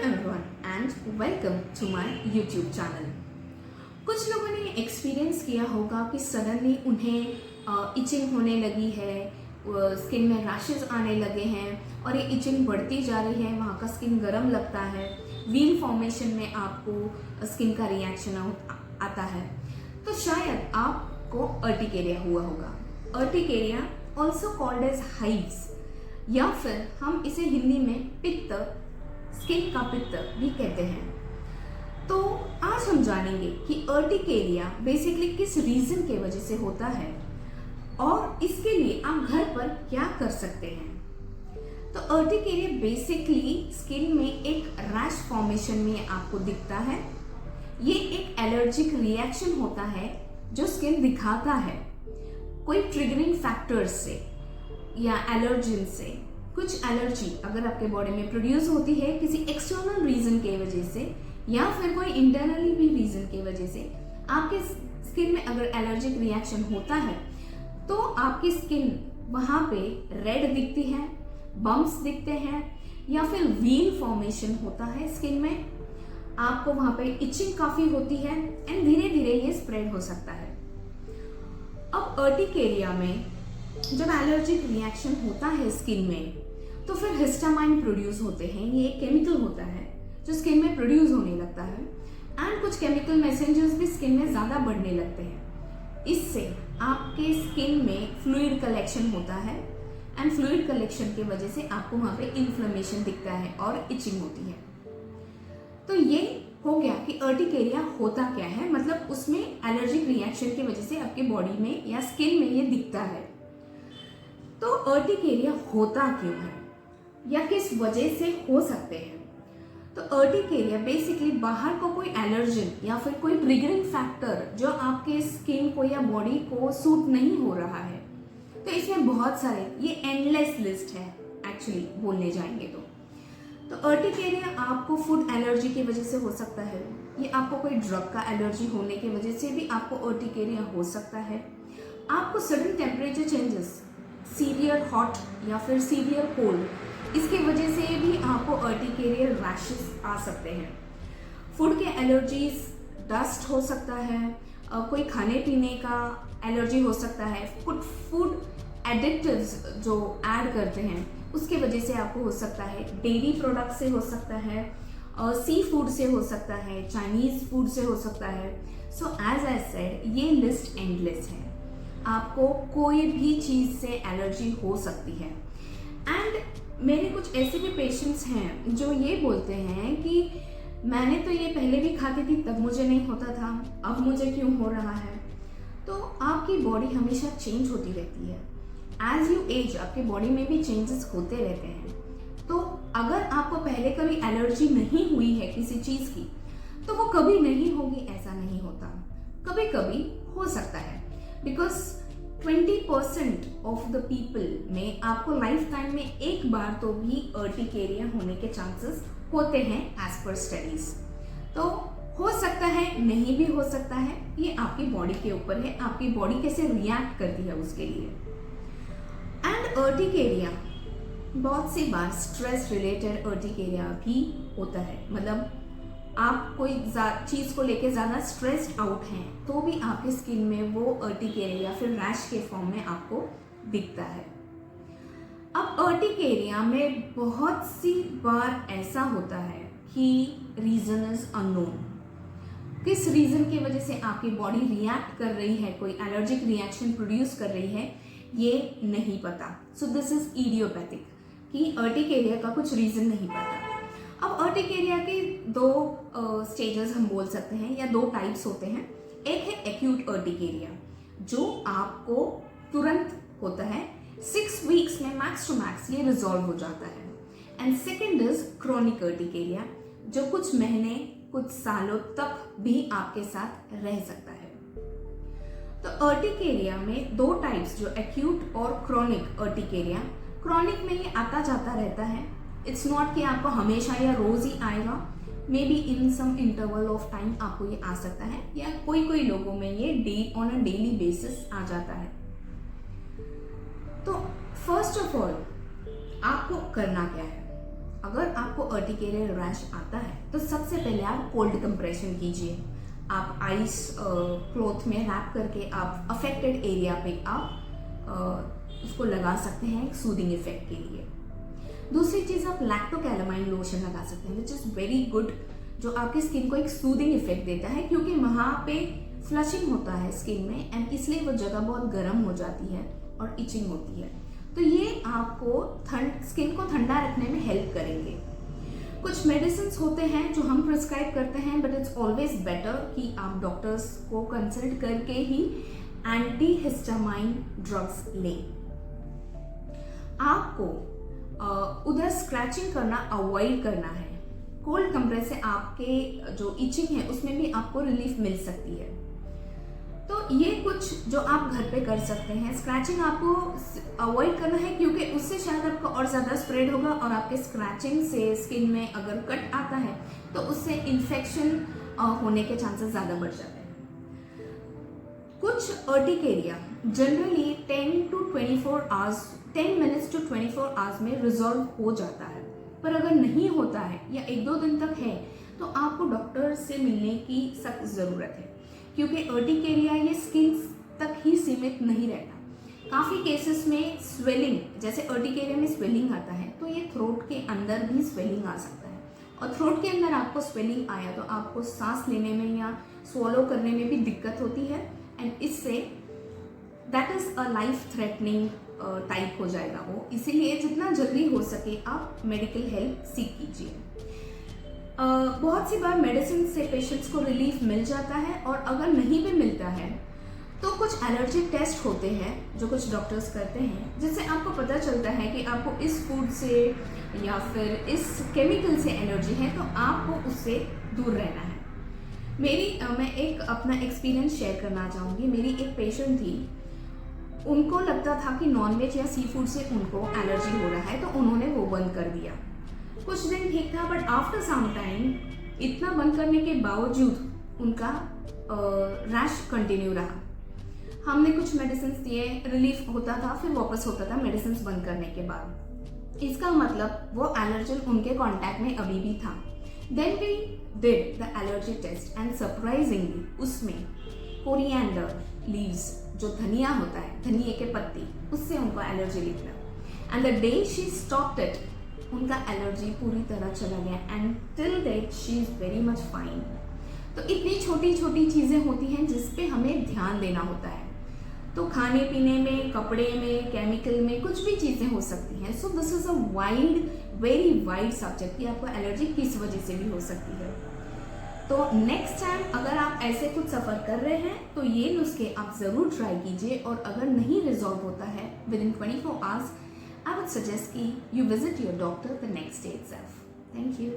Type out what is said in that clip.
everyone and welcome to my YouTube channel। कुछ लोगों ने एक्सपीरियंस किया होगा कि सडनली उन्हें इचिंग होने लगी है, स्किन में रैशेस आने लगे हैं और ये इचिंग बढ़ती जा रही है, वहाँ का स्किन गर्म लगता है, व्हील फॉर्मेशन में आपको स्किन का रिएक्शन आता है। तो शायद आपको अर्टिकेरिया हुआ होगा। Urticaria also called as hives या फिर हम इसे हिंदी में पित्त, स्किन का पित्त भी कहते हैं। तो आज हम जानेंगे कि अर्टिकेरिया बेसिकली किस रीजन के वजह से होता है और इसके लिए आप घर पर क्या कर सकते हैं। तो अर्टिकेरिया बेसिकली स्किन में एक रैश फॉर्मेशन में आपको दिखता है। ये एक एलर्जिक रिएक्शन होता है जो स्किन दिखाता है कोई ट्रिगरिंग फैक्टर्स से या एलर्जिन से। कुछ एलर्जी अगर आपके बॉडी में प्रोड्यूस होती है किसी एक्सटर्नल रीजन के वजह से या फिर कोई इंटरनली भी रीजन की वजह से, आपके स्किन में अगर एलर्जिक रिएक्शन होता है तो आपकी स्किन वहां पे रेड दिखती है, बम्प्स दिखते हैं या फिर व्हील फॉर्मेशन होता है स्किन में, आपको वहां पे इचिंग काफी होती है एंड धीरे धीरे ये स्प्रेड हो सकता है। अब अर्टिकेरिया में जब एलर्जिक रिएक्शन होता है स्किन में तो फिर हिस्टामाइन प्रोड्यूस होते हैं। ये एक केमिकल होता है जो स्किन में प्रोड्यूस होने लगता है एंड कुछ केमिकल मैसेंजर्स भी स्किन में ज्यादा बढ़ने लगते हैं। इससे आपके स्किन में फ्लूइड कलेक्शन होता है एंड फ्लूइड कलेक्शन की वजह से आपको वहां पे इन्फ्लेमेशन दिखता है और इचिंग होती है। तो ये हो गया कि अर्टिकेरिया होता क्या है, मतलब उसमें एलर्जिक रिएक्शन की वजह से आपके बॉडी में या स्किन में ये दिखता है। तो अर्टिकेरिया होता क्यों है या किस वजह से हो सकते हैं। तो अर्टिकेरिया बेसिकली बाहर को कोई एलर्जन या फिर कोई ट्रिगरिंग फैक्टर जो आपके स्किन को या बॉडी को सूट नहीं हो रहा है। तो इसमें बहुत सारे, ये एंडलेस लिस्ट है एक्चुअली बोलने जाएंगे तो अर्टिकेरिया आपको फूड एलर्जी की वजह से हो सकता है, ये आपको कोई ड्रग का एलर्जी होने की वजह से भी आपको अर्टिकेरिया हो सकता है। आपको sudden temperature changes, severe hot या फिर सीवियर कोल्ड, इसकी वजह से भी आपको अर्टिकेरियल रैशेस आ सकते हैं। फूड के एलर्जीज, डस्ट हो सकता है, कोई खाने पीने का एलर्जी हो सकता है, फूड एडिक्टिव्स जो ऐड करते हैं उसके वजह से आपको हो सकता है, डेयरी प्रोडक्ट से हो सकता है, सी फूड से हो सकता है, चाइनीज फूड से हो सकता है। सो एज आई सेड, ये लिस्ट एंडलेस है, आपको कोई भी चीज से एलर्जी हो सकती है। एंड मेरे कुछ ऐसे भी पेशेंट्स हैं जो ये बोलते हैं कि मैंने तो ये पहले भी खाती थी तब मुझे नहीं होता था, अब मुझे क्यों हो रहा है। तो आपकी बॉडी हमेशा चेंज होती रहती है, एज यू एज आपके बॉडी में भी चेंजेस होते रहते हैं। तो अगर आपको पहले कभी एलर्जी नहीं हुई है किसी चीज की तो वो कभी नहीं होगी ऐसा नहीं होता, कभी कभी हो सकता है। बिकॉज 20% ऑफ द पीपल में आपको लाइफ टाइम में एक बार तो भी अर्टिकेरिया होने के चांसेस होते हैं एज पर स्टडीज। तो हो सकता है, नहीं भी हो सकता है, ये आपकी बॉडी के ऊपर है, आपकी बॉडी कैसे रिएक्ट करती है उसके लिए। एंड अर्टिकेरिया बहुत सी बार स्ट्रेस रिलेटेड अर्टिकेरिया भी होता है, मतलब आप कोई चीज को लेके ज्यादा स्ट्रेस्ड आउट हैं तो भी आपकी स्किन में वो अर्टिकेरिया या फिर रैश के फॉर्म में आपको दिखता है। अब अर्टिकेरिया में बहुत सी बार ऐसा होता है कि रीजन इज अननोन, किस रीजन की वजह से आपकी बॉडी रिएक्ट कर रही है, कोई एलर्जिक रिएक्शन प्रोड्यूस कर रही है, ये नहीं पता। सो दिस इज इडियोपैथिक कि अर्टिकेरिया का कुछ रीजन नहीं पता। अब अर्टिकेरिया के दो स्टेजेस हम बोल सकते हैं या दो टाइप्स होते हैं। एक है एक्यूट अर्टिकेरिया जो आपको तुरंत होता है, 6 वीक्स में मैक्स टू मैक्स ये रिजॉल्व हो जाता है। And second is chronic urticaria जो कुछ महीने, कुछ सालों तक भी आपके साथ रह सकता है। तो अर्टिकेरिया में दो टाइप्स, जो एक्यूट और क्रॉनिक अर्टिकेरिया। क्रॉनिक में ये आता जाता रहता है, इट्स नॉट कि आपको हमेशा या रोज ही आएगा, maybe in some interval of time आपको ये आ सकता है या कोई कोई लोगों में ये ऑन अ डेली बेसिस आ जाता है। तो फर्स्ट ऑफ ऑल आपको करना क्या है, अगर आपको अर्टिकेरियल रैश आता है तो सबसे पहले आप कोल्ड कंप्रेशन कीजिए। आप आइस क्लॉथ में रैप करके आप अफेक्टेड एरिया पे आप उसको लगा सकते हैं एक सूदिंग इफेक्ट के लिए। दूसरी चीज़, आप लैक्टोकैलामाइन लोशन लगा सकते हैं विच इज़ वेरी गुड, जो आपकी स्किन को एक सूदिंग इफेक्ट देता है, क्योंकि वहाँ पे फ्लशिंग होता है स्किन में एंड इसलिए वो जगह बहुत गर्म हो जाती है और इचिंग होती है। तो ये आपको स्किन को ठंडा रखने में हेल्प करेंगे। कुछ मेडिसिन होते हैं जो हम प्रिस्क्राइब करते हैं, बट इट्स ऑलवेज बेटर कि आप डॉक्टर्स को कंसल्ट करके ही एंटी हिस्टामाइन ड्रग्स लें। आपको उधर स्क्रैचिंग करना अवॉइड करना है। कोल्ड कंप्रेस से आपके जो इचिंग है उसमें भी आपको रिलीफ मिल सकती है। तो ये कुछ जो आप घर पे कर सकते हैं। स्क्रैचिंग आपको अवॉइड करना है क्योंकि उससे शायद आपको और ज़्यादा स्प्रेड होगा और आपके स्क्रैचिंग से स्किन में अगर कट आता है तो उससे इन्फेक्शन होने के चांसेस ज़्यादा बढ़ जाते हैं। कुछ urticaria generally 10 minutes to 24 hours में रिजॉल्व हो जाता है, पर अगर नहीं होता है या 1-2 दिन तक है तो आपको डॉक्टर से मिलने की सख्त ज़रूरत है, क्योंकि अर्टिकेरिया ये स्किन तक ही सीमित नहीं रहता। काफ़ी केसेस में स्वेलिंग, जैसे अर्टिकेरिया में स्वेलिंग आता है तो ये थ्रोट के अंदर भी स्वेलिंग आ सकता है, और थ्रोट के अंदर आपको स्वेलिंग आया तो आपको सांस लेने में या स्वॉलो करने में भी दिक्कत होती है एंड इससे that is a life threatening type हो जाएगा वो। इसीलिए जितना जल्दी हो सके आप मेडिकल हेल्प सीख कीजिए। बहुत सी बार मेडिसिन से पेशेंट्स को रिलीफ मिल जाता है, और अगर नहीं भी मिलता है तो कुछ एलर्जी टेस्ट होते हैं जो कुछ डॉक्टर्स करते हैं, जिससे आपको पता चलता है कि आपको इस फूड से या फिर इस केमिकल से एलर्जी है, तो आपको उससे दूर रहना है। मैं एक अपना एक्सपीरियंस शेयर करना चाहूँगी। मेरी एक पेशेंट थी, उनको लगता था कि नॉनवेज या सी फूड से उनको एलर्जी हो रहा है, तो उन्होंने वो बंद कर दिया। कुछ दिन ठीक था, बट आफ्टर सम टाइम इतना बंद करने के बावजूद उनका रैश कंटिन्यू रहा। हमने कुछ मेडिसिन दिए, रिलीफ होता था, फिर वापस होता था मेडिसिन बंद करने के बाद। इसका मतलब वो एलर्जन उनके कांटेक्ट में अभी भी था। Then we did the allergy test and surprisingly उसमें कोरिएंडर लीव्स, जो धनिया होता है, धनिए के पत्ती, उससे उनको एलर्जी निकला। And the day she stopped it, उनका एलर्जी पूरी तरह चला गया and till date she is very much fine. तो इतनी छोटी छोटी चीज़ें होती हैं जिस पे हमें ध्यान देना होता है। तो खाने पीने में, कपड़े में, केमिकल में कुछ भी चीज़ें हो सकती हैं। So this is a very wide subject कि आपको एलर्जी किस वजह से भी हो सकती है। तो नेक्स्ट टाइम अगर आप ऐसे कुछ सफ़र कर रहे हैं तो ये नुस्खे आप ज़रूर ट्राई कीजिए, और अगर नहीं रिजॉल्व होता है with in 24 hours, I would suggest कि you visit your doctor the next day itself. Thank you.